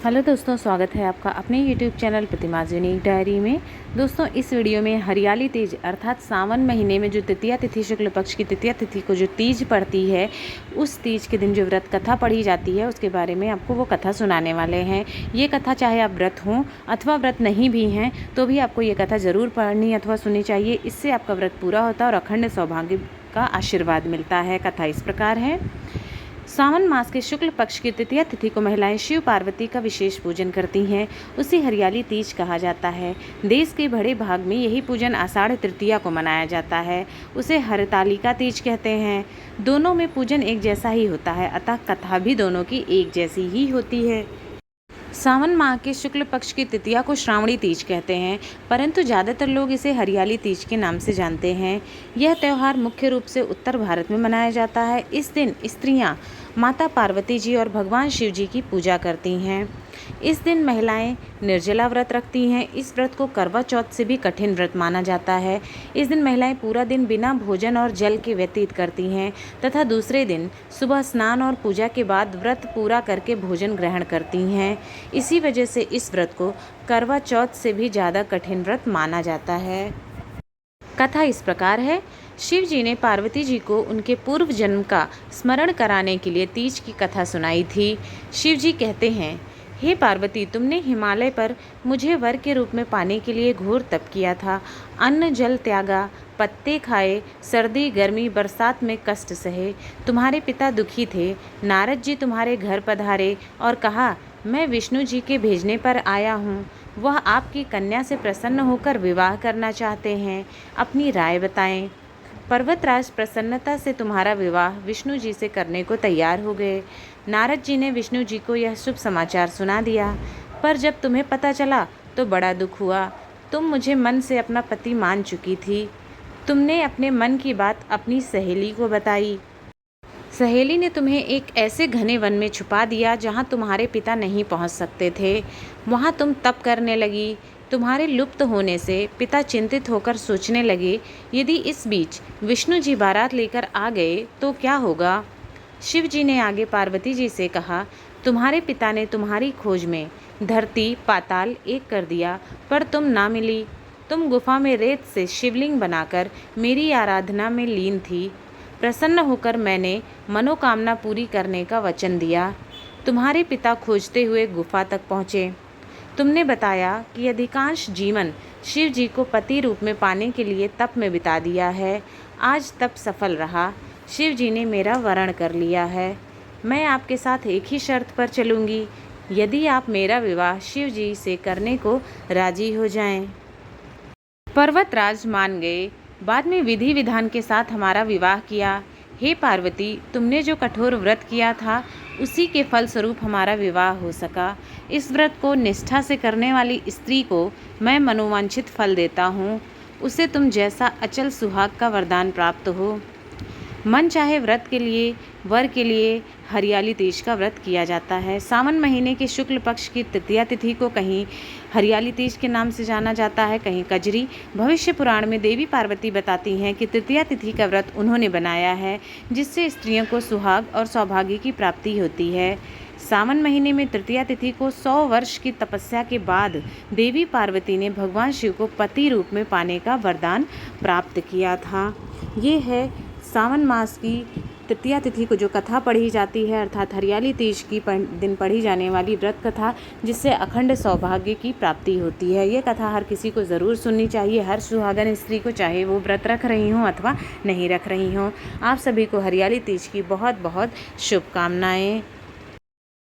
Hello दोस्तों, स्वागत है आपका अपने YouTube चैनल प्रतिमाज़ यूनिक डायरी में। दोस्तों, इस वीडियो में हरियाली तीज अर्थात सावन महीने में जो तृतीया तिथि शुक्ल पक्ष की तृतीया तिथि को जो तीज पड़ती है, उस तीज के दिन जो व्रत कथा पढ़ी जाती है उसके बारे में आपको वो कथा सुनाने वाले हैं। ये कथा चाहे आप व्रत हों अथवा व्रत नहीं भी हैं तो भी आपको ये कथा ज़रूर पढ़नी अथवा सुननी चाहिए। इससे आपका व्रत पूरा होता है और अखंड सौभाग्य का आशीर्वाद मिलता है। कथा इस प्रकार है। सावन मास के शुक्ल पक्ष की तृतीया तिथि को महिलाएं शिव पार्वती का विशेष पूजन करती हैं। उसे हरियाली तीज कहा जाता है। देश के बड़े भाग में यही पूजन आषाढ़ तृतीया को मनाया जाता है। उसे हरतालिका तीज कहते हैं। दोनों में पूजन एक जैसा ही होता है, अतः कथा भी दोनों की एक जैसी ही होती है। सावन माह के शुक्ल पक्ष की तृतीया को श्रावणी तीज कहते हैं, परंतु ज़्यादातर लोग इसे हरियाली तीज के नाम से जानते हैं। यह त्यौहार मुख्य रूप से उत्तर भारत में मनाया जाता है। इस दिन स्त्रियां माता पार्वती जी और भगवान शिव जी की पूजा करती हैं। इस दिन महिलाएं निर्जला व्रत रखती हैं। इस व्रत को करवा चौथ से भी कठिन व्रत माना जाता है। इस दिन महिलाएं पूरा दिन बिना भोजन और जल के व्यतीत करती हैं तथा दूसरे दिन सुबह स्नान और पूजा के बाद व्रत पूरा करके भोजन ग्रहण करती हैं। इसी वजह से इस व्रत को करवा चौथ से भी ज़्यादा कठिन व्रत माना जाता है। कथा इस प्रकार है। शिव जी ने पार्वती जी को उनके पूर्व जन्म का स्मरण कराने के लिए तीज की कथा सुनाई थी। शिव जी कहते हैं, हे पार्वती, तुमने हिमालय पर मुझे वर के रूप में पाने के लिए घोर तप किया था। अन्न जल त्यागा, पत्ते खाए, सर्दी गर्मी बरसात में कष्ट सहे। तुम्हारे पिता दुखी थे। नारद जी तुम्हारे घर पधारे और कहा, मैं विष्णु जी के भेजने पर आया हूँ। वह आपकी कन्या से प्रसन्न होकर विवाह करना चाहते हैं। अपनी राय बताएं। पर्वतराज प्रसन्नता से तुम्हारा विवाह विष्णु जी से करने को तैयार हो गए। नारद जी ने विष्णु जी को यह शुभ समाचार सुना दिया, पर जब तुम्हें पता चला तो बड़ा दुख हुआ। तुम मुझे मन से अपना पति मान चुकी थी। तुमने अपने मन की बात अपनी सहेली को बताई। सहेली ने तुम्हें एक ऐसे घने वन में छुपा दिया जहाँ तुम्हारे पिता नहीं पहुँच सकते थे। वहाँ तुम तप करने लगी। तुम्हारे लुप्त होने से पिता चिंतित होकर सोचने लगे, यदि इस बीच विष्णु जी बारात लेकर आ गए तो क्या होगा। शिव जी ने आगे पार्वती जी से कहा, तुम्हारे पिता ने तुम्हारी खोज में धरती पाताल एक कर दिया, पर तुम ना मिली। तुम गुफा में रेत से शिवलिंग बनाकर मेरी आराधना में लीन थी। प्रसन्न होकर मैंने मनोकामना पूरी करने का वचन दिया। तुम्हारे पिता खोजते हुए गुफा तक पहुँचे। तुमने बताया कि अधिकांश जीवन शिव जी को पति रूप में पाने के लिए तप में बिता दिया है। आज तप सफल रहा। शिव जी ने मेरा वरण कर लिया है। मैं आपके साथ एक ही शर्त पर चलूँगी, यदि आप मेरा विवाह शिव जी से करने को राजी हो जाएं। पर्वतराज मान गए। बाद में विधि विधान के साथ हमारा विवाह किया। हे पार्वती, तुमने जो कठोर व्रत किया था उसी के फलस्वरूप हमारा विवाह हो सका। इस व्रत को निष्ठा से करने वाली स्त्री को मैं मनोवांछित फल देता हूँ। उसे तुम जैसा अचल सुहाग का वरदान प्राप्त हो। मन चाहे व्रत के लिए वर के लिए हरियाली तीज का व्रत किया जाता है। सावन महीने के शुक्ल पक्ष की तृतीया तिथि को कहीं हरियाली तीज के नाम से जाना जाता है, कहीं कजरी। भविष्य पुराण में देवी पार्वती बताती हैं कि तृतीया तिथि का व्रत उन्होंने बनाया है, जिससे स्त्रियों को सुहाग और सौभाग्य की प्राप्ति होती है। सावन महीने में तृतीया तिथि को 100 वर्ष की तपस्या के बाद देवी पार्वती ने भगवान शिव को पति रूप में पाने का वरदान प्राप्त किया था। ये है सावन मास की तृतीया तिथि को जो कथा पढ़ी जाती है, अर्थात हरियाली तीज की दिन पढ़ी जाने वाली व्रत कथा, जिससे अखंड सौभाग्य की प्राप्ति होती है। ये कथा हर किसी को ज़रूर सुननी चाहिए, हर सुहागन स्त्री को, चाहे वो व्रत रख रही हों अथवा नहीं रख रही हों। आप सभी को हरियाली तीज की बहुत बहुत शुभकामनाएँ।